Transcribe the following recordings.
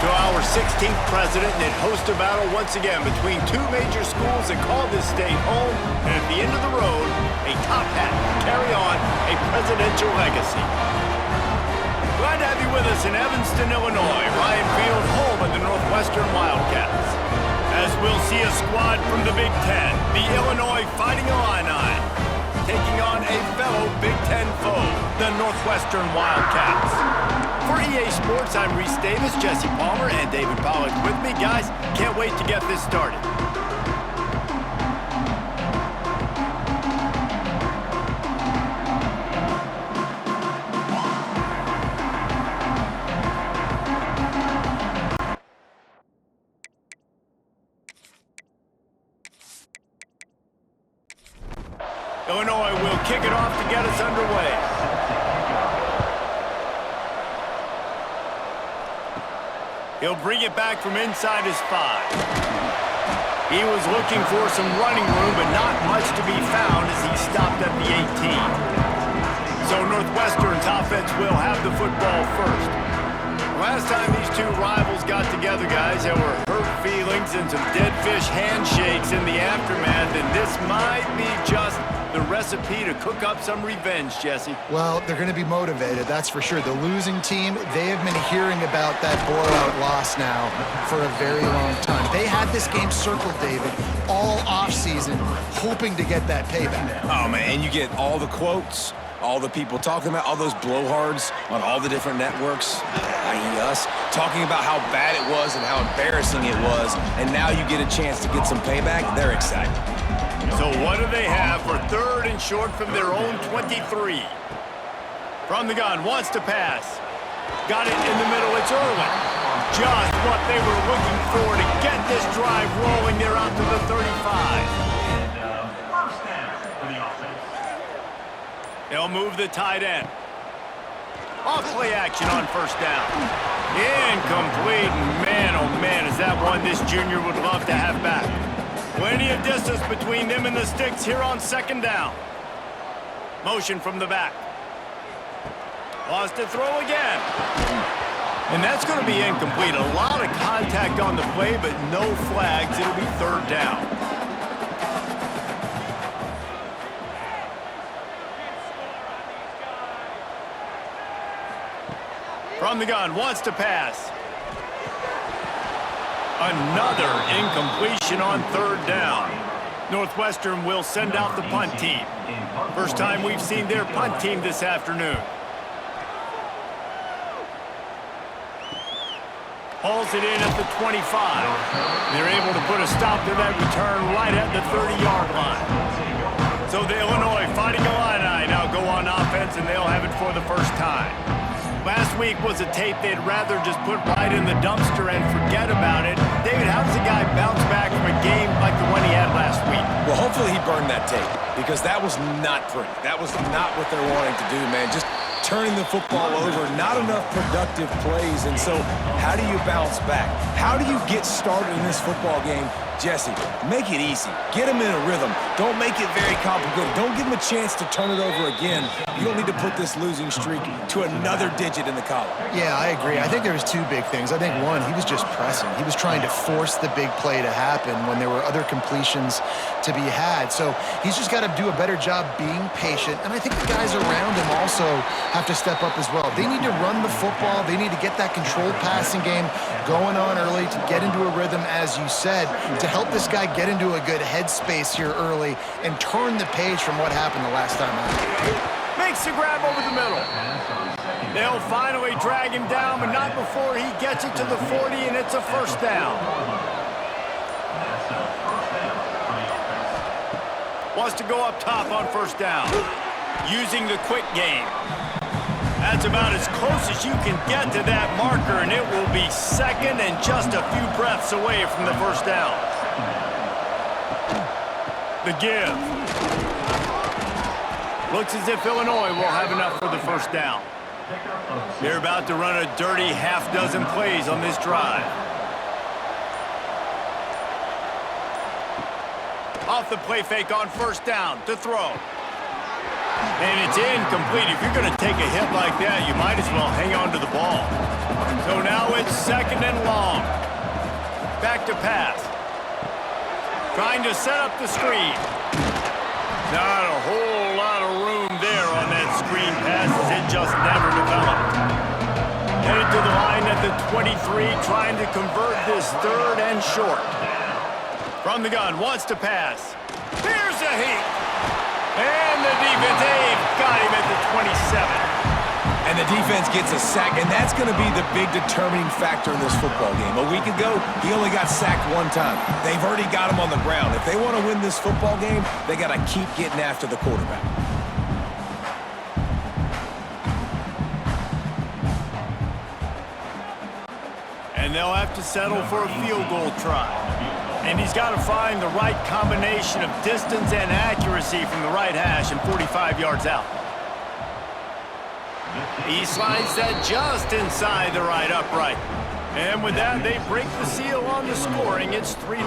to our 16th president, and it hosts a battle once again between two major schools that call this state home, and at the end of the road, a top hat to carry on a presidential legacy. Glad to have you with us in Evanston, Illinois, Ryan Field, home of the Northwestern Wildcats. As we'll see a squad from the Big Ten, the Illinois Fighting Illini, taking on a fellow Big Ten foe, the Northwestern Wildcats. For EA Sports, I'm Reese Davis, Jesse Palmer, and David Pollack with me. Guys, can't wait to get this started. Illinois will kick it off to get us underway. He'll bring it back from inside his 5. He was looking for some running room, but not much to be found as he stopped at the 18. So Northwestern's offense will have the football first. Last time these two rivals got together, guys, there were hurt feelings and some dead fish handshakes in the aftermath, and this might be just the recipe to cook up some revenge, Jesse. Well, they're going to be motivated, that's for sure. The losing team, they have been hearing about that blowout loss now for a very long time. They had this game circled, David, all offseason, hoping to get that payback. Oh, man, and you get all the quotes, all the people talking about, all those blowhards on all the different networks, i.e. us, talking about how bad it was and how embarrassing it was, and now you get a chance to get some payback. They're excited. So what do they have for third and short from their own 23? From the gun, wants to pass. Got it in the middle, it's Irwin. Just what they were looking for to get this drive rolling. They're out to the 35. They'll move the tight end. Off play action on first down. Incomplete. Man, oh man, is that one this junior would love to have back. Plenty of distance between them and the sticks here on second down. Motion from the back. Lost to throw again. And that's going to be incomplete. A lot of contact on the play, but no flags. It'll be third down. From the gun, wants to pass. Another incompletion on third down. Northwestern will send out the punt team. First time we've seen their punt team this afternoon. Hauls it in at the 25. They're able to put a stop to that return right at the 30-yard line. So the Illinois Fighting Illini now go on offense, and they'll have it for the first time. Last week was a tape they'd rather just put right in the dumpster and forget about it. David, how does a guy bounce back from a game like the one he had last week? Well, hopefully he burned that tape, because that was not pretty. That was not what they're wanting to do, man. Just turning the football over, not enough productive plays. And so how do you bounce back? How do you get started in this football game? Jesse, make it easy. Get him in a rhythm. Don't make it very complicated. Don't give him a chance to turn it over again. You don't need to put this losing streak to another digit in the column. Yeah, I agree. I think there was two big things. I think one, he was just pressing. He was trying to force the big play to happen when there were other completions to be had. So he's just got to do a better job being patient. And I think the guys around him also have to step up as well. They need to run the football. They need to get that controlled passing game going on early to get into a rhythm, as you said, to help this guy get into a good headspace here early and turn the page from what happened the last time out. Makes the grab over the middle. They'll finally drag him down, but not before he gets it to the 40, and it's a first down. Wants to go up top on first down. Using the quick game. That's about as close as you can get to that marker, and it will be second and just a few breaths away from the first down. The give. Looks as if Illinois will have enough for the first down. They're about to run a dirty half-dozen plays on this drive. Off the play fake on first down to throw. And it's incomplete. If you're going to take a hit like that, you might as well hang on to the ball. So now it's 2nd and long. Back to pass. Trying to set up the screen. Not a whole lot of room there on that screen pass. It just never developed. Headed to the line at the 23, trying to convert this 3rd and short. From the gun, wants to pass. Here's a heat. And the defense, they've got him at the 27. And the defense gets a sack, and that's going to be the big determining factor in this football game. A week ago, he only got sacked 1 time. They've already got him on the ground. If they want to win this football game, they got to keep getting after the quarterback. And they'll have to settle for a field goal try. And he's got to find the right combination of distance and accuracy from the right hash and 45 yards out. He slides that just inside the right upright. And with that, they break the seal on the scoring. It's 3-0.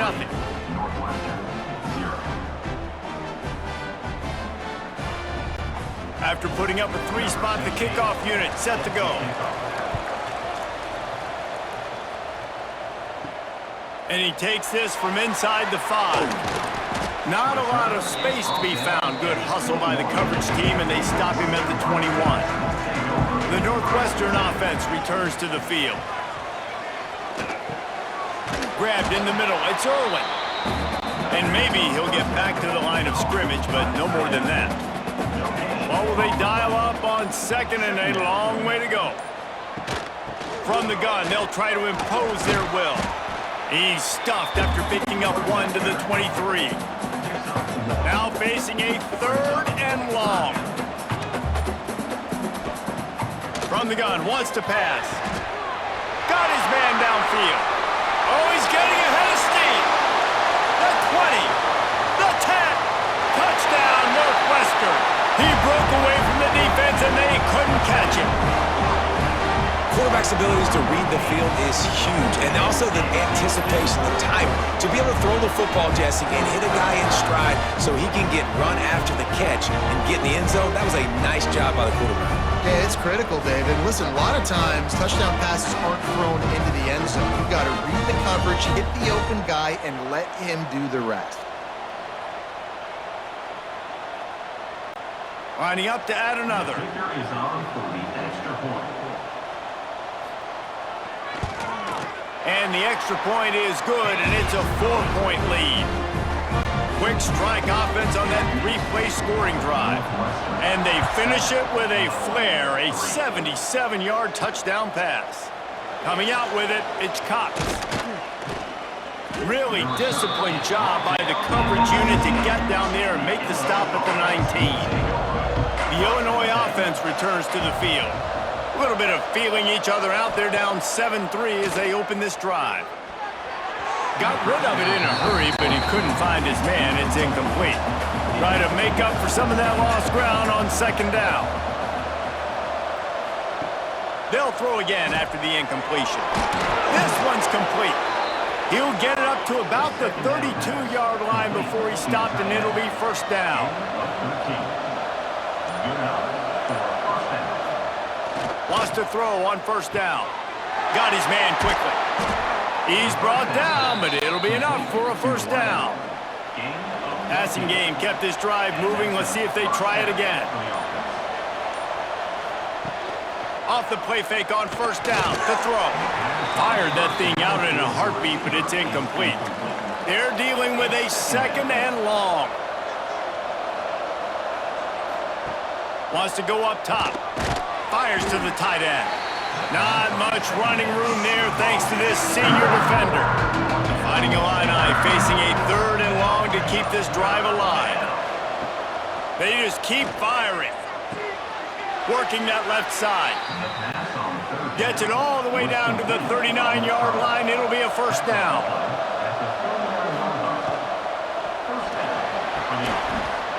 After putting up a 3-spot, the kickoff unit set to go. And he takes this from inside the 5. Not a lot of space to be found. Good hustle by the coverage team, and they stop him at the 21. The Northwestern offense returns to the field. Grabbed in the middle. It's Irwin. And maybe he'll get back to the line of scrimmage, but no more than that. Well, will they dial up on 2nd and a long way to go? From the gun, they'll try to impose their will. He's stuffed after picking up 1 to the 23. Now facing a 3rd and long. From the gun, wants to pass. Got his man downfield. Oh, he's getting ahead of steam. The 20, the 10, touchdown Northwestern. He broke away from the defense and they couldn't catch him. Quarterback's abilities to read the field is huge, and also the anticipation, the time to be able to throw the football, Jesse, and hit a guy in stride so he can get run after the catch and get in the end zone. That was a nice job by the quarterback. Yeah, it's critical, David. Listen, a lot of times touchdown passes aren't thrown into the end zone. You've got to read the coverage, hit the open guy, and let him do the rest. Lining up to add another. And the extra point is good, and it's a 4-point lead. Quick strike offense on that 3-play scoring drive. And they finish it with a flare, a 77-yard touchdown pass. Coming out with it, it's Cox. Really disciplined job by the coverage unit to get down there and make the stop at the 19. The Illinois offense returns to the field. A little bit of feeling each other out. They're down 7-3 as they open this drive. Got rid of it in a hurry, but he couldn't find his man. It's incomplete. Try to make up for some of that lost ground on 2nd down. They'll throw again after the incompletion. This one's complete. He'll get it up to about the 32-yard line before he's stopped, and it'll be 1st down. Wants to throw on 1st down. Got his man quickly. He's brought down, but it'll be enough for a 1st down. Passing game kept this drive moving. Let's see if they try it again. Off the play fake on 1st down. To throw. Fired that thing out in a heartbeat, but it's incomplete. They're dealing with a 2nd and long. Wants to go up top. Fires to the tight end. Not much running room there thanks to this senior defender. Fighting Illini facing a 3rd and long to keep this drive alive. They just keep firing. Working that left side. Gets it all the way down to the 39-yard line. It'll be a 1st down.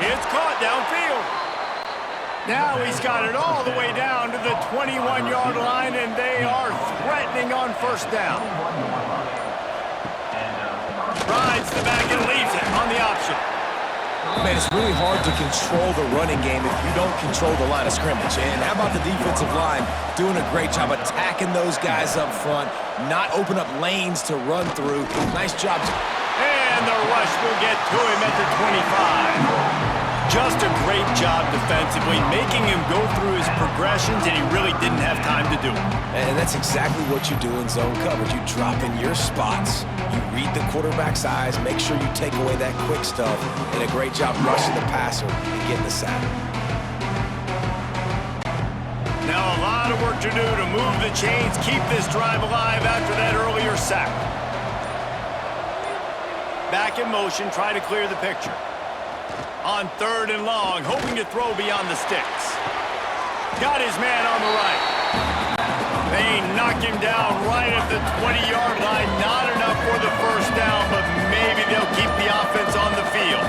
It's caught downfield. Now he's got it all the way down to the 21-yard line, and they are threatening on 1st down. Rides the back and leaves it on the option. Man, Man, it's really hard to control the running game if you don't control the line of scrimmage. And how about the defensive line doing a great job attacking those guys up front, not open up lanes to run through. Nice job. And the rush will get to him at the 25. Just a great job defensively, making him go through his progressions, and he really didn't have time to do it. And that's exactly what you do in zone coverage. You drop in your spots, you read the quarterback's eyes, make sure you take away that quick stuff, and a great job rushing the passer and getting the sack. Now a lot of work to do to move the chains, keep this drive alive after that earlier sack. Back in motion, try to clear the picture. On 3rd and long, hoping to throw beyond the sticks. Got his man on the right. They knock him down right at the 20-yard line. Not enough for the first down, but maybe they'll keep the offense on the field.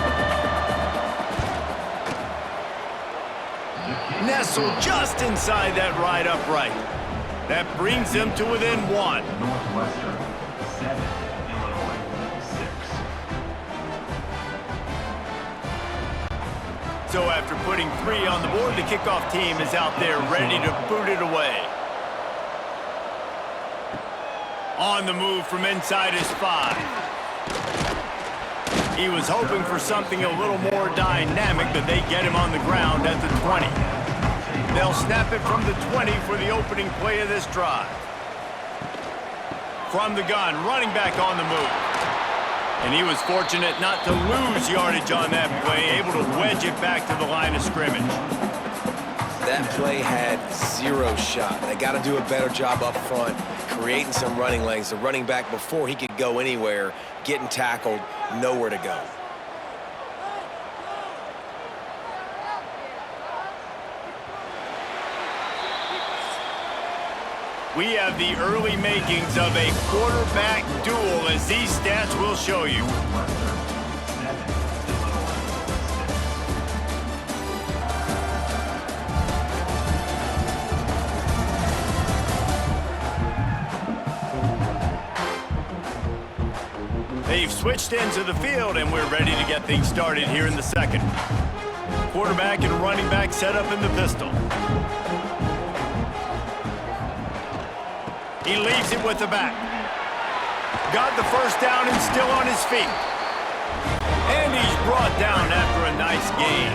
Nestled just inside that right upright. That brings them to within 1. Northwestern 7, Illinois 6. So after putting 3 on the board, the kickoff team is out there ready to boot it away. On the move from inside his 5. He was hoping for something a little more dynamic, but they get him on the ground at the 20. They'll snap it from the 20 for the opening play of this drive. From the gun, running back on the move. And he was fortunate not to lose yardage on that play, able to wedge it back to the line of scrimmage. That play had 0 shot. They got to do a better job up front, creating some running lanes. The running back, before he could go anywhere, getting tackled, nowhere to go. We have the early makings of a quarterback duel, as these stats will show you. They've switched ends of the field, and we're ready to get things started here in the second. Quarterback and running back set up in the pistol. He leaves it with the back. Got the first down and still on his feet. And he's brought down after a nice gain.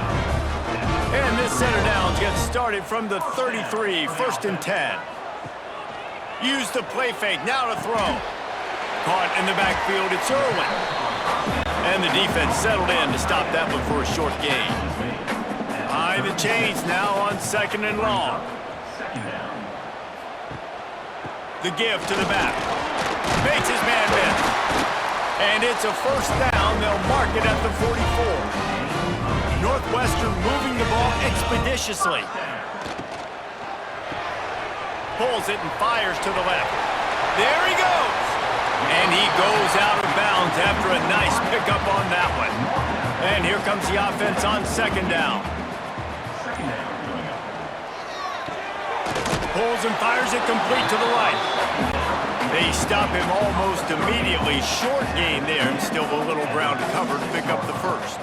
And this set of downs gets started from the 33, 1st and 10. Use the play fake, now to throw. Caught in the backfield, it's Irwin. And the defense settled in to stop that one for a short gain. High the chains now on 2nd and long. The give to the back. Makes his man miss. And it's a first down. They'll mark it at the 44. Northwestern moving the ball expeditiously. Pulls it and fires to the left. There he goes. And he goes out of bounds after a nice pickup on that one. And here comes the offense on 2nd down. Pulls and fires it complete to the right. They stop him almost immediately. Short gain there, and still a little ground to cover to pick up the first.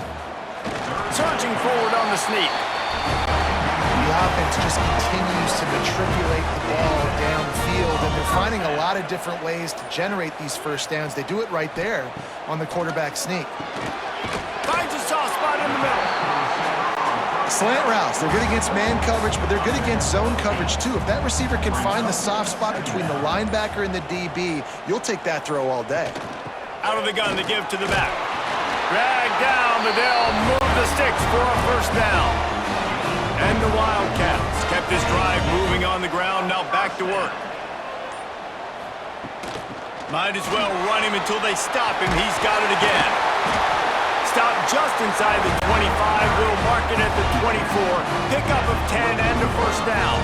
Surging forward on the sneak. The offense just continues to matriculate the ball downfield, and they're finding a lot of different ways to generate these first downs. They do it right there on the quarterback sneak. Finds a soft spot in the middle. Slant routes, they're good against man coverage, but they're good against zone coverage too. If that receiver can find the soft spot between the linebacker and the DB, you'll take that throw all day. Out of the gun to give to the back. Drag down, but they'll move the sticks for a first down. And the Wildcats kept this drive moving on the ground, now back to work. Might as well run him until they stop him. He's got it again. Stop just inside the 25. We'll mark it at the 24. Pickup of 10 and a first down.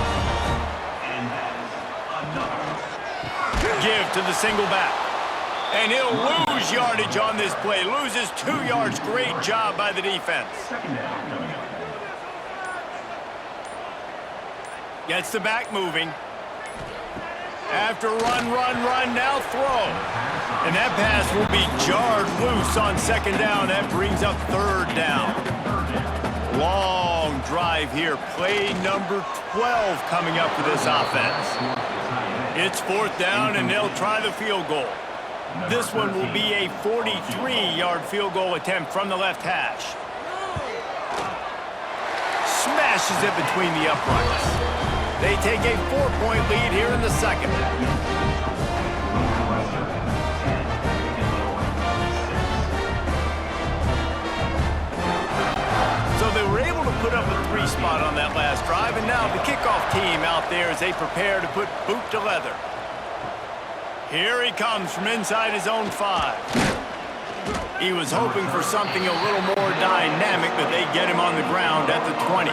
Give to the single back. And he'll lose yardage on this play. Loses 2 yards. Great job by the defense. Gets the back moving. After run, now throw. And that pass will be jarred loose on second down. That brings up third down. Long drive here. Play number 12 coming up for this offense. It's fourth down, and they'll try the field goal. This one will be a 43-yard field goal attempt from the left hash. Smashes it between the uprights. They take a 4-point lead here in the second. So they were able to put up a 3 spot on that last drive, and now the kickoff team out there as they prepare to put boot to leather. Here he comes from inside his own 5. He was hoping for something a little more dynamic, but they get him on the ground at the 20.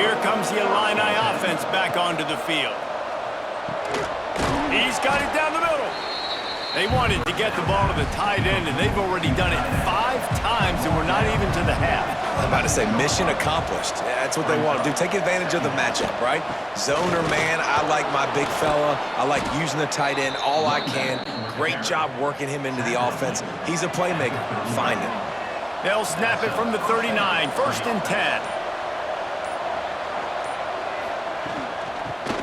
Here comes the Illini offense back onto the field. He's got it down the middle. They wanted to get the ball to the tight end, and they've already done it 5 times, and we're not even to the half. I'm about to say mission accomplished. Yeah, that's what they want to do. Take advantage of the matchup, right? Zone or man, I like my big fella. I like using the tight end all I can. Great job working him into the offense. He's a playmaker. Find him. They'll snap it from the 39. First and 10.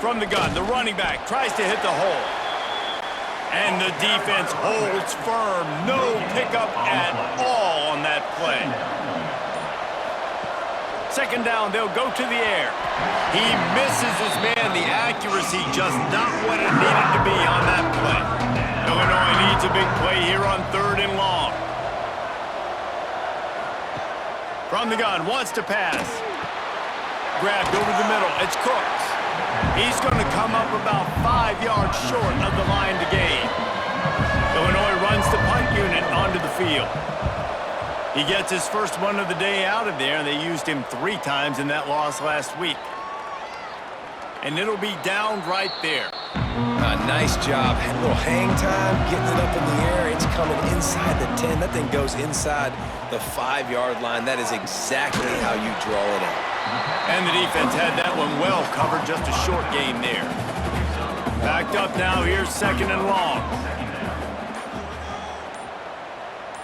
From the gun, the running back tries to hit the hole. And the defense holds firm. No pickup at all on that play. Second down, they'll go to the air. He misses his man. The accuracy just not what it needed to be on that play. Illinois needs a big play here on third and long. From the gun, wants to pass. Grabbed over the middle. It's Cooks. He's going to come up about 5 yards short of the line to gain. Illinois runs the punt unit onto the field. He gets his first one of the day out of there, and they used him 3 times in that loss last week. And it'll be down right there. Nice job. A little hang time, getting it up in the air. It's coming inside the 10. That thing goes inside the 5-yard line. That is exactly how you draw it out. And the defense had that one well covered, just a short gain there. Backed up now, here's second and long.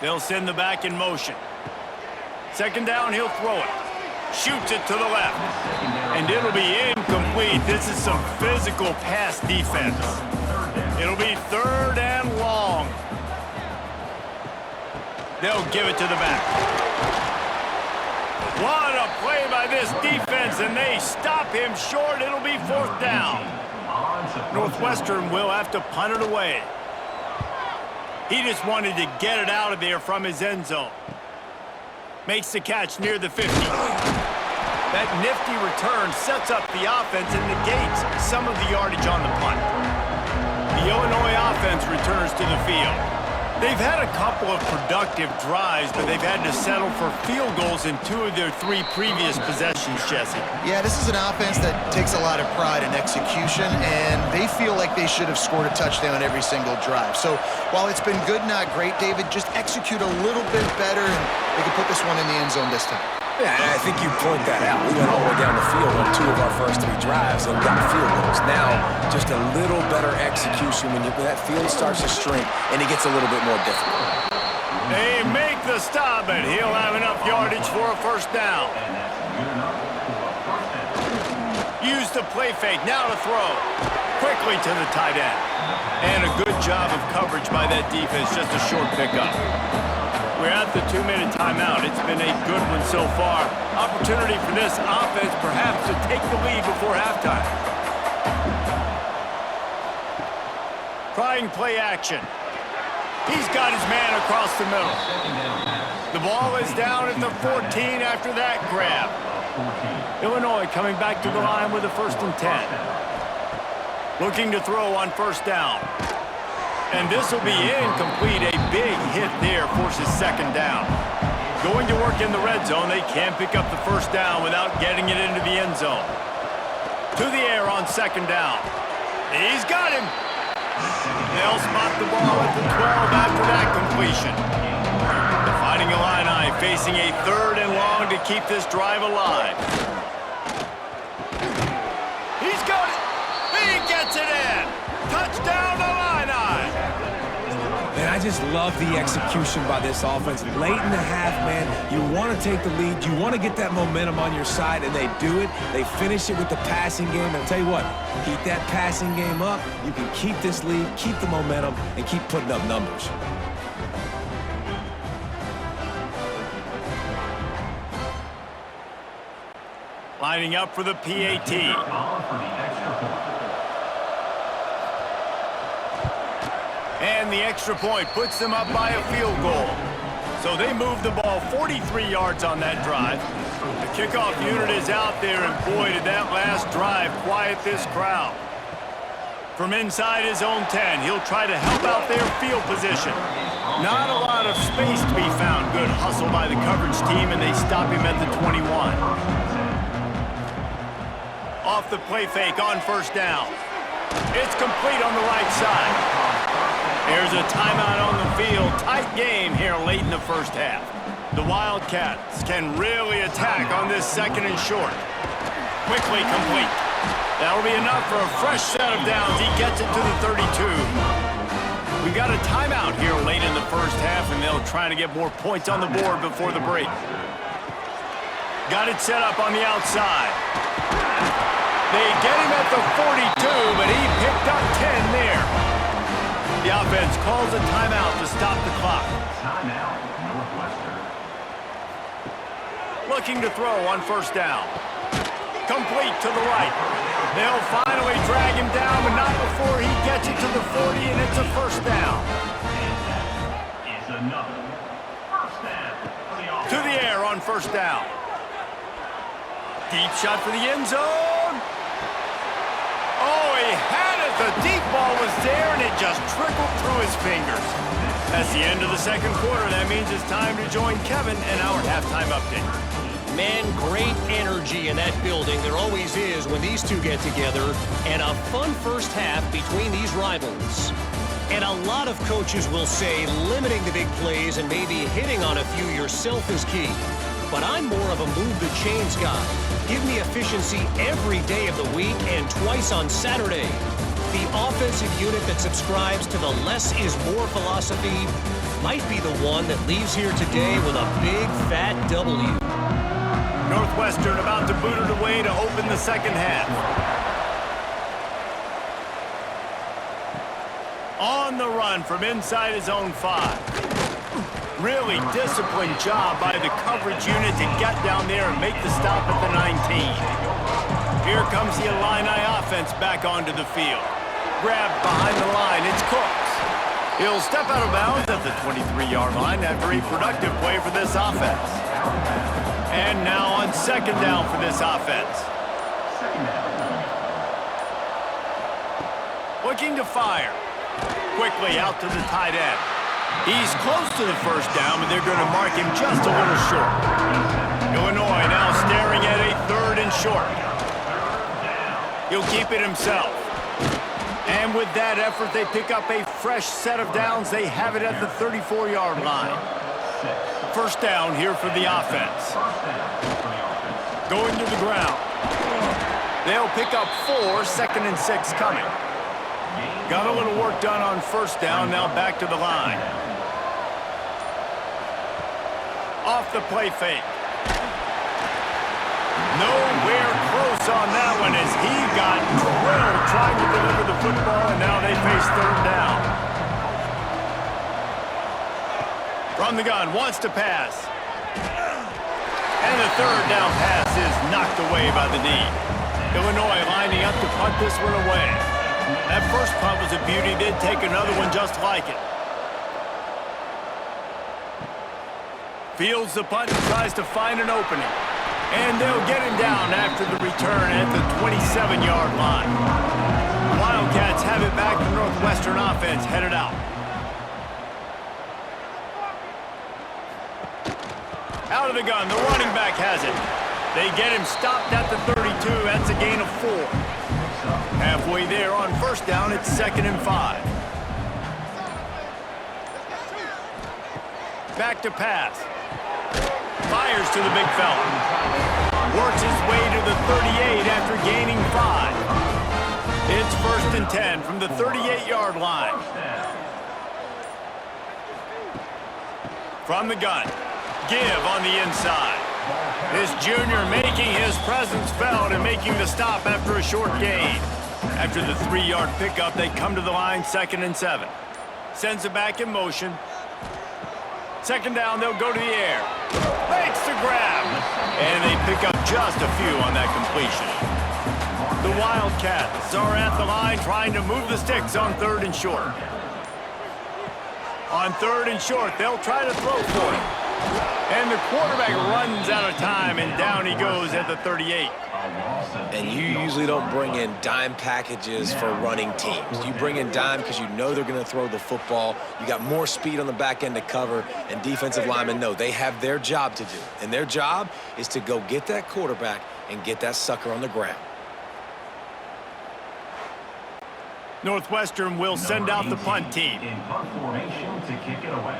They'll send the back in motion. Second down, he'll throw it. Shoots it to the left. And it'll be incomplete. This is some physical pass defense. It'll be third and long. They'll give it to the back. What a play by this defense, and they stop him short. It'll be fourth down. Northwestern will have to punt it away. He just wanted to get it out of there from his end zone. Makes the catch near the 50. That nifty return sets up the offense and negates some of the yardage on the punt. The Illinois offense returns to the field. They've had a couple of productive drives, but they've had to settle for field goals in 2 of their 3 previous possessions, Jesse. Yeah, this is an offense that takes a lot of pride in execution, and they feel like they should have scored a touchdown every single drive. So while it's been good, not great, David, just execute a little bit better, and they can put this one in the end zone this time. Yeah, I think you point that out. We went all the way down the field on 2 of our first 3 drives and got field goals. Now, just a little better execution when that field starts to shrink and it gets a little bit more difficult. They make the stop, and he'll have enough yardage for a first down. Use the play fake, now to throw. Quickly to the tight end. And a good job of coverage by that defense, just a short pickup. We're at the 2-minute timeout. It's been a good one so far. Opportunity for this offense perhaps to take the lead before halftime. Trying play action. He's got his man across the middle. The ball is down at the 14 after that grab. Illinois coming back to the line with a first and 10. Looking to throw on first down. And this will be incomplete. A big hit there forces second down. Going to work in the red zone. They can't pick up the first down without getting it into the end zone. To the air on second down. He's got him. They'll spot the ball at the 12 after that completion. The Fighting Illini facing a third and long to keep this drive alive. He's got it. He gets it in. Touchdown Illini. just love the execution by this offense. Late in the half, man, you want to take the lead. You want to get that momentum on your side, and they do it. They finish it with the passing game. And I'll tell you what, keep that passing game up. You can keep this lead, keep the momentum, and keep putting up numbers. Lining up for the PAT. And the extra point puts them up by a field goal. So they move the ball 43 yards on that drive. The kickoff unit is out there, and boy, did that last drive quiet this crowd. From inside his own 10, he'll try to help out their field position. Not a lot of space to be found. Good hustle by the coverage team, and they stop him at the 21. Off the play fake on first down. It's complete on the right side. There's a timeout on the field. Tight game here late in the first half. The Wildcats can really attack on this second and short. Quickly complete. That'll be enough for a fresh set of downs. He gets it to the 32. We've got a timeout here late in the first half, and they'll try to get more points on the board before the break. Got it set up on the outside. They get him at the 42, but he picked up 10 there. The offense calls a timeout to stop the clock. Timeout, Northwestern. Looking to throw on first down. Complete to the right. They'll finally drag him down, but not before he gets it to the 40, and it's a first down. And that is another first down for the offense. To the air on first down. Deep shot for the end zone. Oh, he had it. The deep ball was there, and it just trickled through his fingers. That's the end of the second quarter. That means it's time to join Kevin and our halftime update. Man, great energy in that building. There always is when these two get together. And a fun first half between these rivals. And a lot of coaches will say limiting the big plays and maybe hitting on a few yourself is key. But I'm more of a move the chains guy. Give me efficiency every day of the week and twice on Saturday. The offensive unit that subscribes to the less is more philosophy might be the one that leaves here today with a big fat W. Northwestern about to boot it away to open the second half. On the run from inside his own 5. Really disciplined job by the coverage unit to get down there and make the stop at the 19. Here comes the Illini offense back onto the field. Grabbed behind the line, it's Cooks. He'll step out of bounds at the 23-yard line after a productive play for this offense. And now on second down for this offense. Looking to fire. Quickly out to the tight end. He's close to the first down, but they're going to mark him just a little short. Illinois now staring at a third and short. He'll keep it himself. And with that effort, they pick up a fresh set of downs. They have it at the 34-yard line. First down here for the offense. Going to the ground. They'll pick up 4, second and 6 coming. Got a little work done on first down, now back to the line. Off the play fake. Nowhere close on that one as he got drilled trying to deliver the football, and now they face third down. From the gun, wants to pass. And the third down pass is knocked away by the knee. Illinois lining up to punt this one away. That first punt was a beauty. They'd take another one just like it. Fields the punt and tries to find an opening. And they'll get him down after the return at the 27-yard line. Wildcats have it back. The Northwestern offense headed out. Out of the gun, the running back has it. They get him stopped at the 32. That's a gain of 4. Halfway there on first down, it's second and 5. Back to pass. Fires to the big fella. Works his way to the 38 after gaining 5. It's first and 10 from the 38-yard line. From the gun. Give on the inside. This junior making his presence felt and making the stop after a short gain. After the 3-yard pickup, they come to the line 2nd and 7. Sends it back in motion. 2nd down, they'll go to the air. Makes the grab. And they pick up just a few on that completion. The Wildcats are at the line trying to move the sticks on 3rd and short. On 3rd and short, they'll try to throw for it. And the quarterback runs out of time, and down he goes at the 38. And you usually don't bring in dime packages for running teams. You bring in dime because you know they're going to throw the football. You got more speed on the back end to cover, and defensive linemen know they have their job to do. And their job is to go get that quarterback and get that sucker on the ground. Northwestern will send out the punt team. In punt formation to kick it away.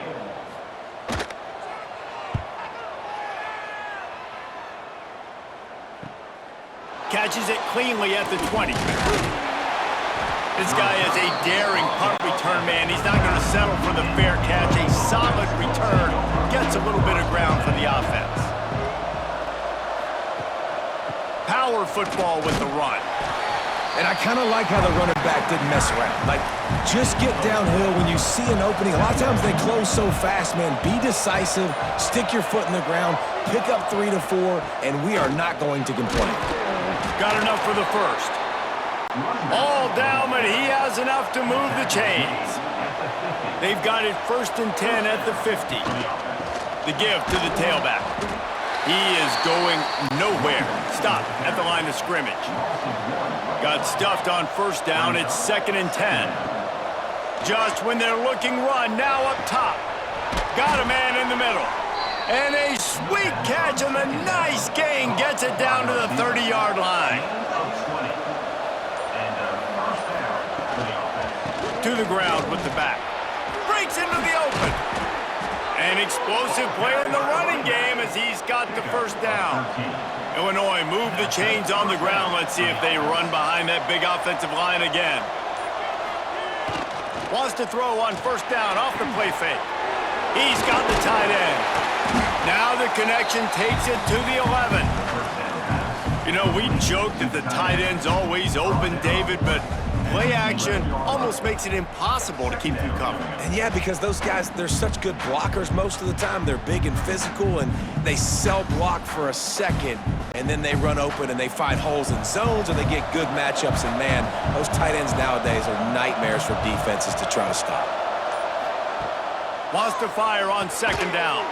Catches it cleanly at the 20. This guy is a daring punt return man. He's not going to settle for the fair catch. A solid return. Gets a little bit of ground for the offense. Power football with the run. And I kind of like how the running back didn't mess around. Like, just get downhill when you see an opening. A lot of times they close so fast, man. Be decisive, stick your foot in the ground, pick up 3 to 4, and we are not going to complain. Got enough for the first. All down, but he has enough to move the chains. They've got it 1st and 10 at the 50. The give to the tailback. He is going nowhere. Stop at the line of scrimmage. Got stuffed on 1st down. It's 2nd and 10. Just when they're looking run, now up top. Got a man in the middle. And a sweet catch and a nice gain gets it down to the 30-yard line. To the ground with the back. Breaks into the open. An explosive play in the running game as he's got the 1st down. Illinois move the chains on the ground. Let's see if they run behind that big offensive line again. Wants to throw on 1st down off the play fake. He's got the tight end. Now the connection takes it to the 11. You know, we joked that the tight end's always open, David, but play action almost makes it impossible to keep them covered. And yeah, because those guys, they're such good blockers most of the time. They're big and physical, and they cell block for a second, and then they run open and they find holes in zones, or they get good matchups. And man, those tight ends nowadays are nightmares for defenses to try to stop. Wants to fire on 2nd down.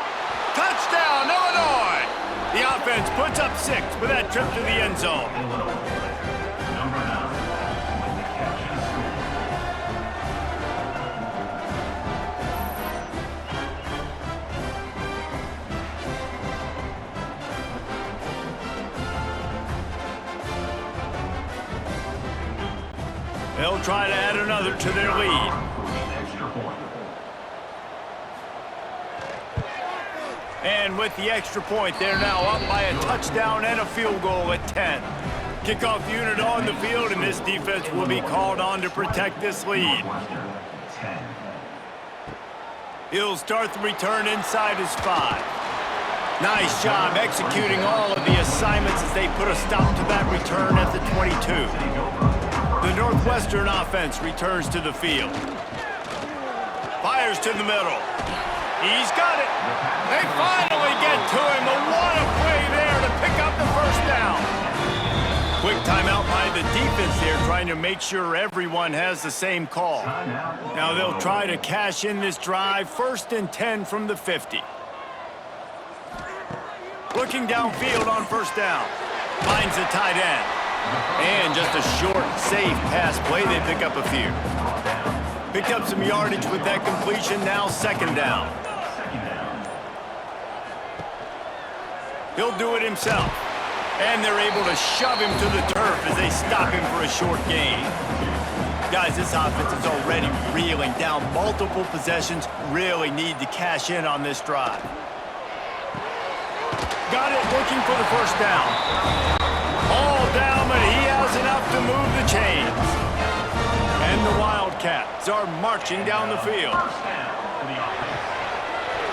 Touchdown, Illinois! The offense puts up 6 with that trip to the end zone. Number 9, when the catch is scored. They'll try to add another to their lead. Extra point. And with the extra point, they're now up by a touchdown and a field goal at 10. Kickoff unit on the field, and this defense will be called on to protect this lead. He'll start the return inside his 5. Nice job executing all of the assignments as they put a stop to that return at the 22. The Northwestern offense returns to the field. Fires to the middle. He's got it. They finally get to him. But what a play there to pick up the 1st down. Quick timeout by the defense there, trying to make sure everyone has the same call. Now they'll try to cash in this drive. 1st and 10 from the 50. Looking downfield on 1st down. Finds the tight end. And just a short, safe pass play. They pick up a few. Picked up some yardage with that completion. Now 2nd down. He'll do it himself. And they're able to shove him to the turf as they stop him for a short gain. Guys, this offense is already reeling down. Multiple possessions, really need to cash in on this drive. Got it, looking for the 1st down. All down, but he has enough to move the chains. And the Wildcats are marching down the field.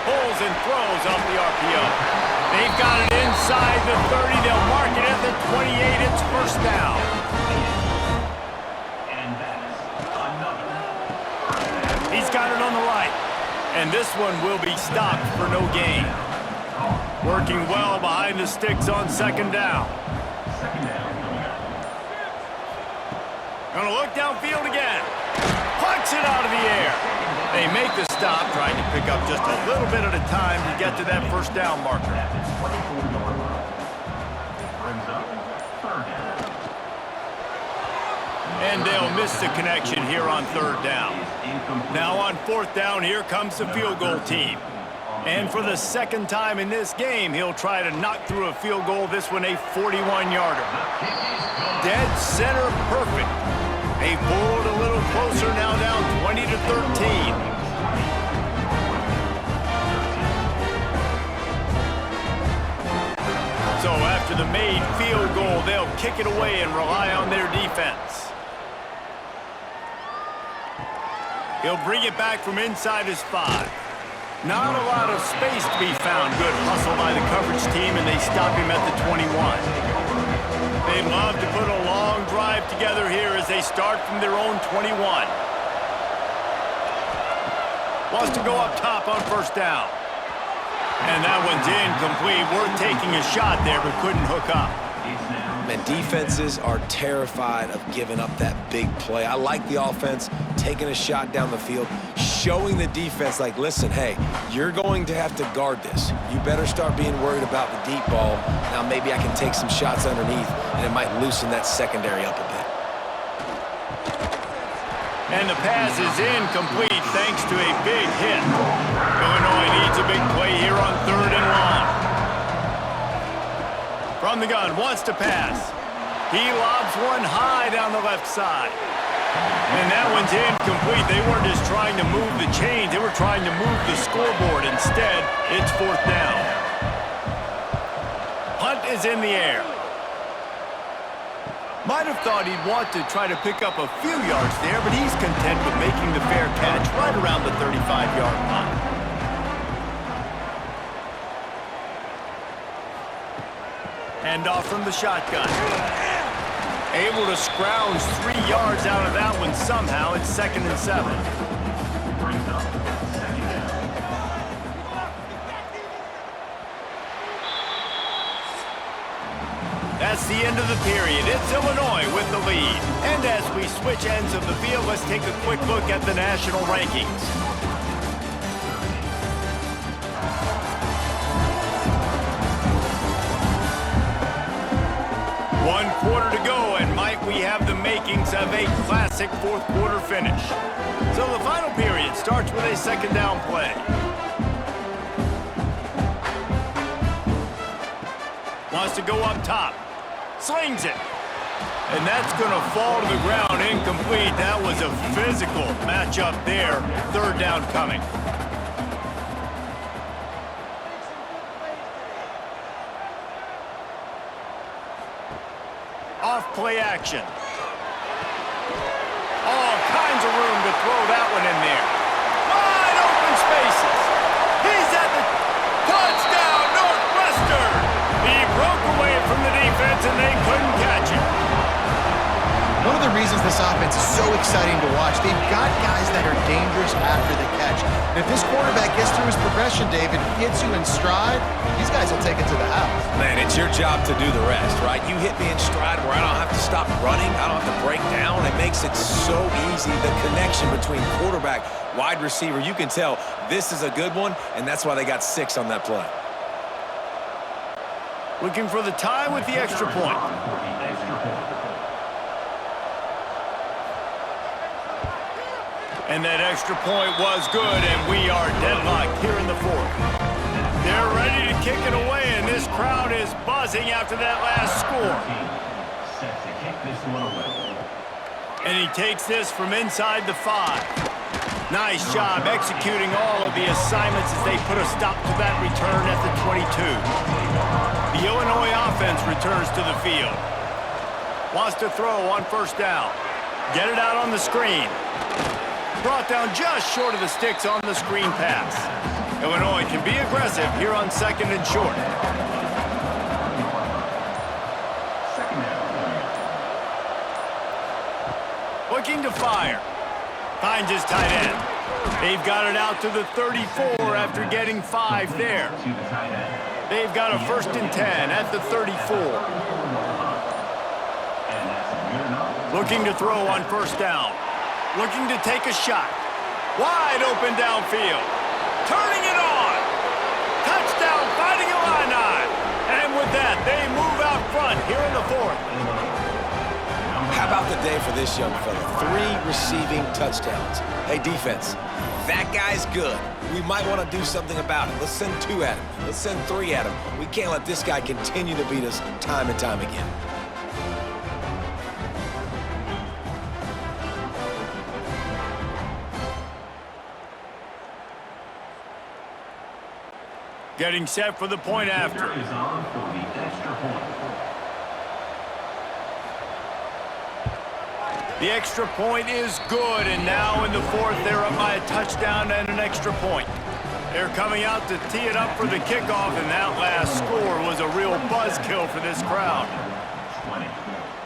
pulls and throws off the RPO. They've got it inside the 30. They'll mark it at the 28. It's first down. And that's another first down. He's got it on the right. And this one will be stopped for no gain. Working well behind the sticks on second down. Second down. Gonna look downfield again. Punch it out of the air. They make the stop, trying to pick up just a little bit at a time to get to that first down marker. At the 24-yard line. Brings up third down. And they'll miss the connection here on third down. Incomplete. Now on fourth down, here comes the field goal team. And for the second time in this game, he'll try to knock through a field goal, this one a 41-yarder. Dead center perfect. They pulled a little closer, now down 20-13. So after the made field goal, they'll kick it away and rely on their defense. He'll bring it back from inside his 5. Not a lot of space to be found. Good hustle by the coverage team, and they stop him at the 21. They'd love to put a long drive together here as they start from their own 21. Wants to go up top on first down. And that one's incomplete. Worth taking a shot there, but couldn't hook up. Man, defenses are terrified of giving up that big play. I like the offense taking a shot down the field, showing the defense like, listen, hey, you're going to have to guard this. You better start being worried about the deep ball. Now maybe I can take some shots underneath, and it might loosen that secondary up a bit. And the pass is incomplete thanks to a big hit. Illinois needs a big play here on third and long. From the gun, wants to pass. He lobs one high down the left side. And that one's incomplete. They weren't just trying to move the chains. They were trying to move the scoreboard. Instead, it's fourth down. Hunt is in the air. Might have thought he'd want to try to pick up a few yards there, but he's content with making the fair catch right around the 35-yard line. Hand off from the shotgun. Able to scrounge 3 yards out of that one somehow. It's 2nd and 7. Brings up second down. That's the end of the period. It's Illinois with the lead. And as we switch ends of the field, let's take a quick look at the national rankings. One quarter to go, and might we have the makings of a classic fourth quarter finish. So the final period starts with a second down play. Wants to go up top. Slings it. And that's going to fall to the ground incomplete. That was a physical matchup there. Third down coming. Off play action. All kinds of room to throw that one in there. Wide open spaces. He's at the touchdown, Northwestern. He broke away from the defense and they couldn't catch him. One of the reasons this offense is so exciting to watch, they've got guys that are dangerous after the catch. And if this quarterback gets through his progression, David, hits you in stride, these guys will take it to the house. Man, it's your job to do the rest, right? You hit me in stride where I don't have to stop running. I don't have to break down. It makes it so easy. The connection between quarterback, wide receiver, you can tell this is a good one, and that's why they got 6 on that play. Looking for the tie with the extra point. And that extra point was good, and we are deadlocked here in the fourth. They're ready to kick it away, and this crowd is buzzing after that last score. Set to kick this one away. And he takes this from inside the 5. Nice job executing all of the assignments as they put a stop to that return at the 22. The Illinois offense returns to the field. Wants to throw on first down. Get it out on the screen. Brought down just short of the sticks on the screen pass. Illinois can be aggressive here on 2nd and short. Looking to fire. Finds his tight end. They've got it out to the 34 after getting 5 there. They've got a 1st and 10 at the 34. Looking to throw on 1st down. Looking to take a shot. Wide open downfield. Turning it on. Touchdown, fighting Illini. And with that, they move out front here in the 4th. How about the day for this young fella? 3 receiving touchdowns. Hey, defense, that guy's good. We might want to do something about it. Let's send 2 at him. Let's send 3 at him. We can't let this guy continue to beat us time and time again. Getting set for the point after. Is on for the extra point. The extra point is good, and now in the 4th, they're up by a touchdown and an extra point. They're coming out to tee it up for the kickoff, and that last score was a real buzzkill for this crowd.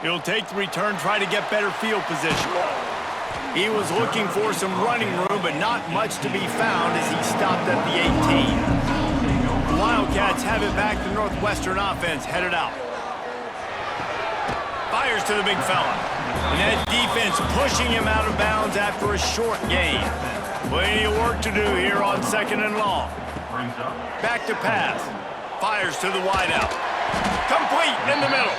He'll take the return, try to get better field position. He was looking for some running room, but not much to be found as he stopped at the 18. The Wildcats have it back. The Northwestern offense headed out. Fires to the big fella. And that defense pushing him out of bounds after a short gain. Plenty of work to do here on 2nd and long. Back to pass. Fires to the wideout. Complete in the middle.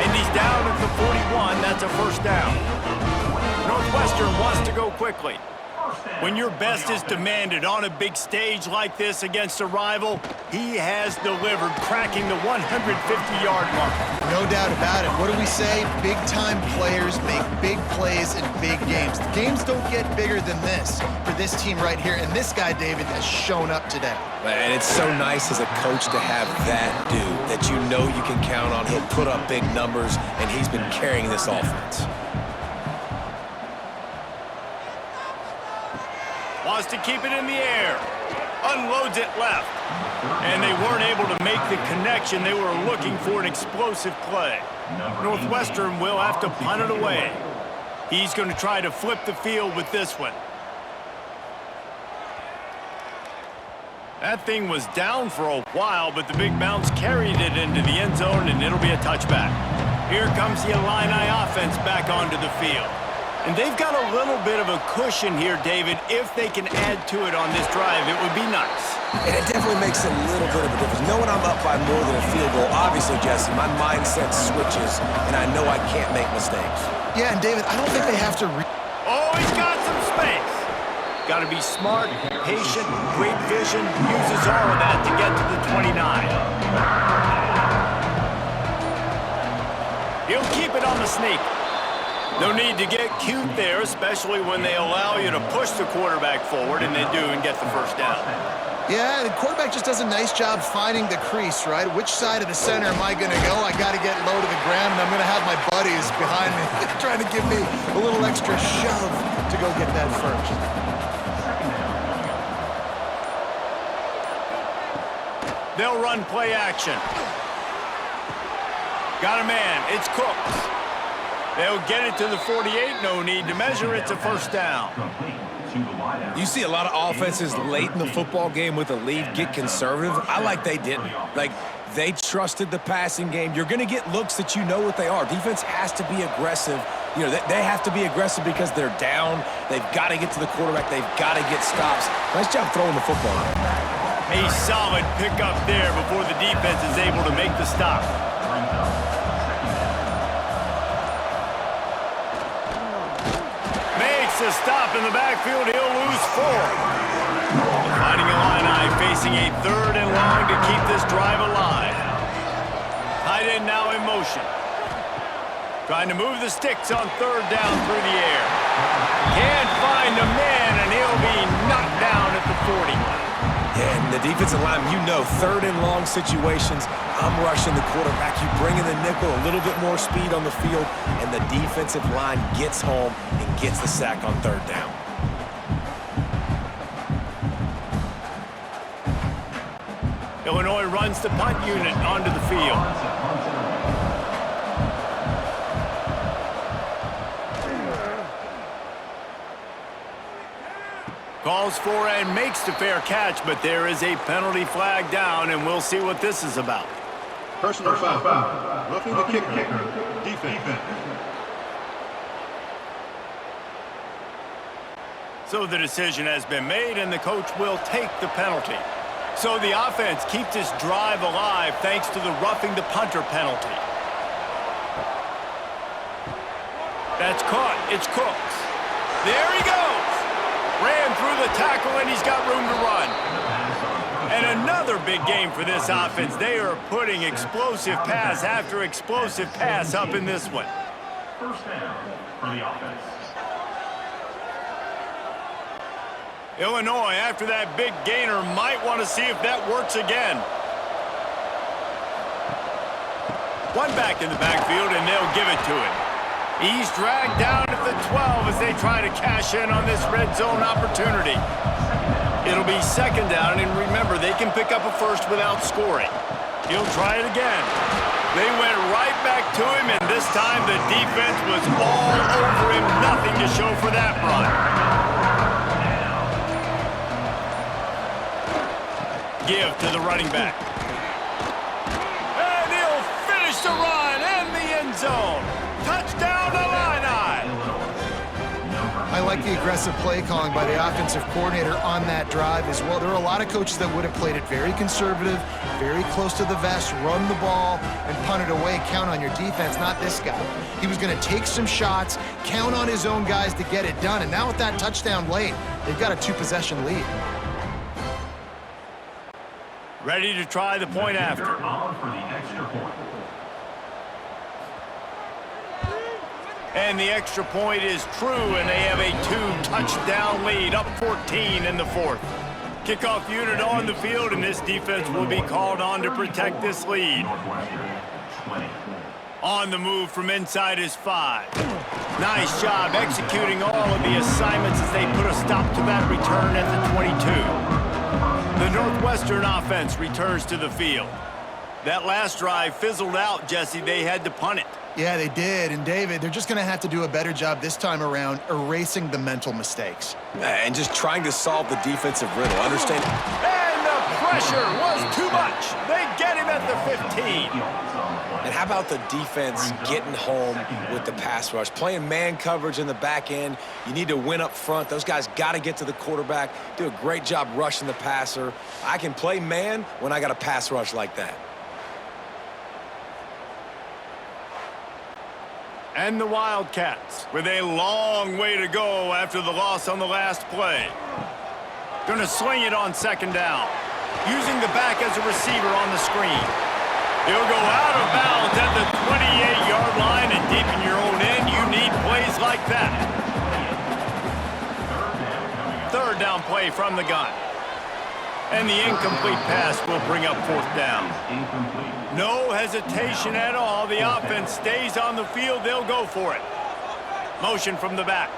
And he's down at the 41. That's a 1st down. Northwestern wants to go quickly. When your best is demanded on a big stage like this against a rival, he has delivered, cracking the 150-yard mark. No doubt about it. What do we say? Big-time players make big plays in big games. The games don't get bigger than this for this team right here, and this guy, David, has shown up today. And it's so nice as a coach to have that dude that you know you can count on. He'll put up big numbers, and he's been carrying this offense. Wants to keep it in the air. Unloads it left. And they weren't able to make the connection. They were looking for an explosive play. Northwestern will have to punt it away. He's going to try to flip the field with this one. That thing was down for a while, but the big bounce carried it into the end zone, and it'll be a touchback. Here comes the Illini offense back onto the field. And they've got a little bit of a cushion here, David. If they can add to it on this drive, it would be nice. And it definitely makes a little bit of a difference. Knowing I'm up by more than a field goal, obviously, Jesse, my mindset switches, and I know I can't make mistakes. Yeah, and David, I don't think they have to... Oh, he's got some space. Got to be smart, patient, great vision. Uses all of that to get to the 29. He'll keep it on the sneak. No need to get cute there, especially when they allow you to push the quarterback forward, and they do, and get the 1st down. Yeah, the quarterback just does a nice job finding the crease, right? Which side of the center am I going to go? I got to get low to the ground, and I'm going to have my buddies behind me trying to give me a little extra shove to go get that 1st. They'll run play action. Got a man. It's Cooks. They'll get it to the 48. No need to measure. It's a 1st down. You see a lot of offenses late in the football game with a lead get conservative. I like they didn't. Like, they trusted the passing game. You're going to get looks that you know what they are. Defense has to be aggressive. You know, they have to be aggressive because they're down. They've got to get to the quarterback. They've got to get stops. Nice job throwing the football. A solid pickup there before the defense is able to make the stop. A stop in the backfield. He'll lose 4. The Fighting Illini facing a 3rd and long to keep this drive alive. Tight end now in motion. Trying to move the sticks on 3rd down through the air. Can't find a man, and he'll be knocked down at the 40. And the defensive line, you know, 3rd and long situations, I'm rushing the quarterback. You bring in the nickel, a little bit more speed on the field, and the defensive line gets home and gets the sack on 3rd down. Illinois runs the punt unit onto the field. Calls for and makes the fair catch, but there is a penalty flag down, and we'll see what this is about. Personal foul. Roughing the kicker. Defense. So the decision has been made, and the coach will take the penalty. So the offense keeps this drive alive thanks to the roughing the punter penalty. That's caught. It's Cooks. There he goes. Ran through the tackle, and he's got room to run. And another big game for this offense. They are putting explosive pass after explosive pass up in this one. First down for the offense. Illinois, after that big gainer, might want to see if that works again. One back in the backfield, and they'll give it to him. He's dragged down at the 12 as they try to cash in on this red zone opportunity. It'll be second down, and remember, they can pick up a first without scoring. He'll try it again. They went right back to him, and this time the defense was all over him. Nothing to show for that run. Give to the running back. And he'll finish the run in the end zone. Touchdown, Illini! I like the aggressive play calling by the offensive coordinator on that drive as well. There are a lot of coaches that would have played it very conservative, very close to the vest, run the ball, and punt it away. Count on your defense, not this guy. He was going to take some shots, count on his own guys to get it done. And now with that touchdown late, they've got a two-possession lead. Ready to try the point after. They're on for the extra point. And the extra point is true, and they have a two-touchdown lead, up 14 in the fourth. Kickoff unit on the field, and this defense will be called on to protect this lead. Northwestern 20. On the move from inside is 5. Nice job executing all of the assignments as they put a stop to that return at the 22. The Northwestern offense returns to the field. That last drive fizzled out, Jesse. They had to punt it. Yeah, they did. And, David, they're just going to have to do a better job this time around erasing the mental mistakes. And just trying to solve the defensive riddle. Understand? And the pressure was too much. They get him at the 15. And how about the defense getting home with the pass rush? Playing man coverage in the back end. You need to win up front. Those guys got to get to the quarterback. Do a great job rushing the passer. I can play man when I got a pass rush like that. And the Wildcats with a long way to go after the loss on the last play. Going to swing it on second down. Using the back as a receiver on the screen. He'll go out of bounds at the 28-yard line, and deep in your own end, you need plays like that. Third down play from the gun. And the incomplete pass will bring up fourth down. No hesitation at all. The offense stays on the field. They'll go for it. Motion from the back.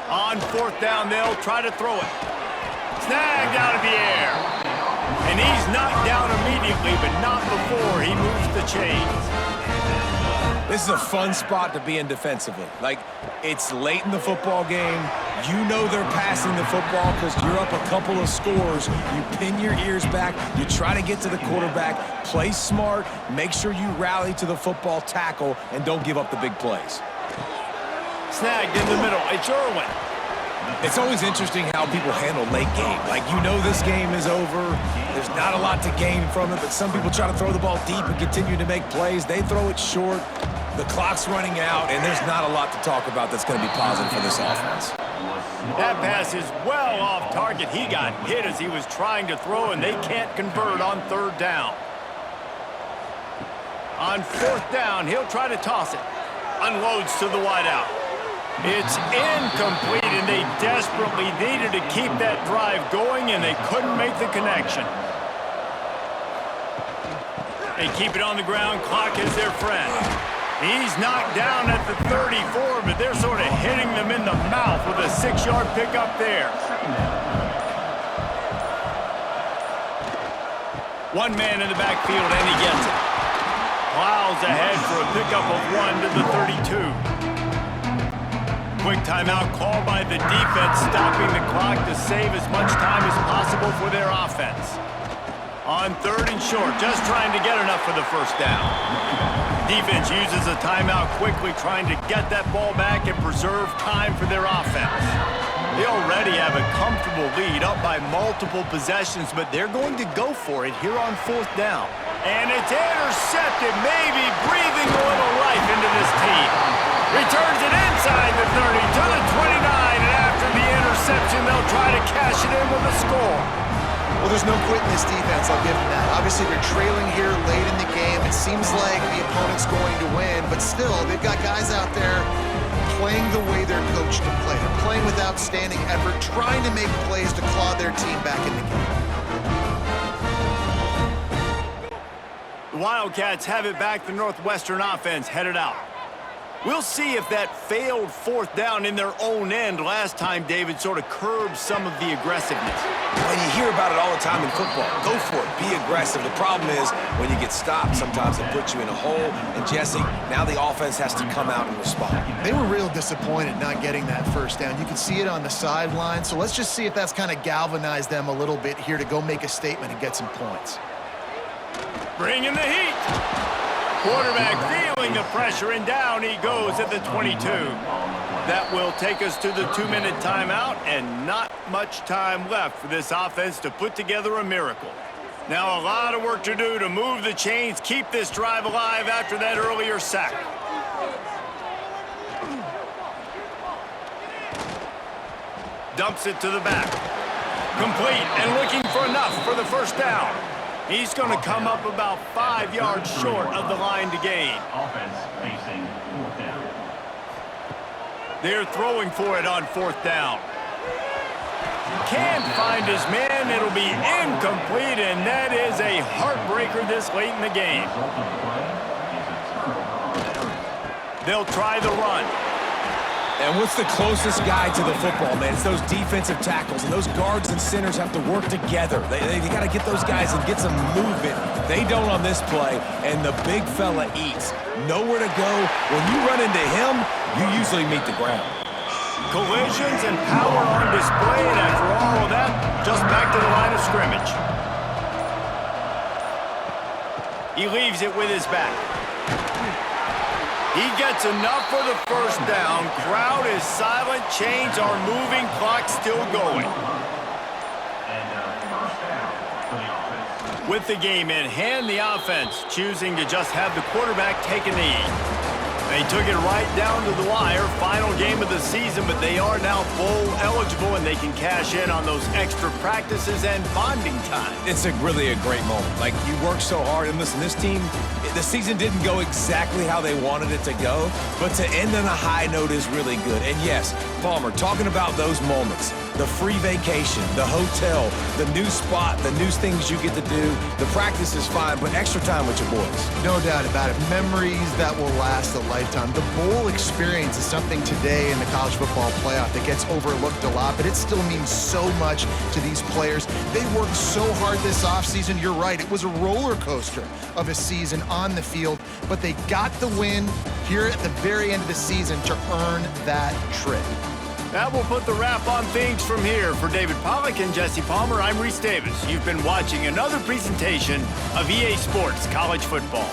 On fourth down, they'll try to throw it. Snagged out of the air. And he's knocked down immediately, but not before he moves the chains. This is a fun spot to be in defensively. Like, it's late in the football game. You know they're passing the football because you're up a couple of scores. You pin your ears back. You try to get to the quarterback. Play smart. Make sure you rally to the football tackle and don't give up the big plays. Snagged in the middle. It's Irwin. It's always interesting how people handle late game. Like, you know this game is over. There's not a lot to gain from it, but some people try to throw the ball deep and continue to make plays. They throw it short. The clock's running out, and there's not a lot to talk about that's going to be positive for this offense. That pass is well off target. He got hit as he was trying to throw, and they can't convert on third down. On fourth down, he'll try to toss it. Unloads to the wideout. It's incomplete, and they desperately needed to keep that drive going, and they couldn't make the connection. They keep it on the ground. Clock is their friend. He's knocked down at the 34, but they're sort of hitting them in the mouth with a 6-yard pickup there. One man in the backfield, and he gets it. Plows ahead for a pickup of 1 to the 32. Quick timeout called by the defense, stopping the clock to save as much time as possible for their offense. On 3rd and short, just trying to get enough for the first down. Defense uses a timeout quickly, trying to get that ball back and preserve time for their offense. They already have a comfortable lead, up by multiple possessions, but they're going to go for it here on 4th down. And it's intercepted, maybe breathing a little life into this team. Returns it inside the 30 to the 29, and after the interception, they'll try to cash it in with a score. Well, there's no quit in this defense, I'll give them that. Obviously, they're trailing here late in the game. It seems like the opponent's going to win, but still, they've got guys out there playing the way they're coached to play. They're playing with outstanding effort, trying to make plays to claw their team back in the game. The Wildcats have it back. The Northwestern offense headed out. We'll see if that failed 4th down in their own end last time, David, sort of curbed some of the aggressiveness. When you hear about it all the time in football, go for it, be aggressive. The problem is when you get stopped, sometimes it puts you in a hole. And Jesse, now the offense has to come out and respond. They were real disappointed not getting that first down. You can see it on the sideline. So let's just see if that's kind of galvanized them a little bit here to go make a statement and get some points. Bring in the heat. Quarterback feeling the pressure, and down he goes at the 22. That will take us to the 2-minute timeout, and not much time left for this offense to put together a miracle. Now a lot of work to do to move the chains, keep this drive alive after that earlier sack. Dumps it to the back. Complete and looking for enough for the first down. He's going to come up about 5 yards short of the line to gain. Offense facing 4th down. They're throwing for it on 4th down. Can't find his man. It'll be incomplete, and that is a heartbreaker this late in the game. They'll try the run. And what's the closest guy to the football, man? It's those defensive tackles, and those guards and centers have to work together. They got to get those guys and get some movement. They don't on this play, and the big fella eats. Nowhere to go. When you run into him, you usually meet the ground. Collisions and power on display, and after all of that, just back to the line of scrimmage. He leaves it with his back. He gets enough for the first down. Crowd is silent. Chains are moving. Clock still going. And first down for the offense. With the game in hand, the offense choosing to just have the quarterback take a knee. They took it right down to the wire. Final game of the season, but they are now bowl eligible, and they can cash in on those extra practices and bonding time. It's really a great moment. Like, you work so hard, and listen, this team, the season didn't go exactly how they wanted it to go, but to end on a high note is really good. And yes, Palmer, talking about those moments, the free vacation, the hotel, the new spot, the new things you get to do, the practice is fine, but extra time with your boys. No doubt about it. Memories that will last a lifetime. The bowl experience is something today in the college football playoff that gets overlooked a lot, but it still means so much to these players. They worked so hard this offseason. You're right. It was a roller coaster of a season on the field, but they got the win here at the very end of the season to earn that trip. That will put the wrap on things from here. For David Pollack and Jesse Palmer, I'm Reese Davis. You've been watching another presentation of EA Sports College Football.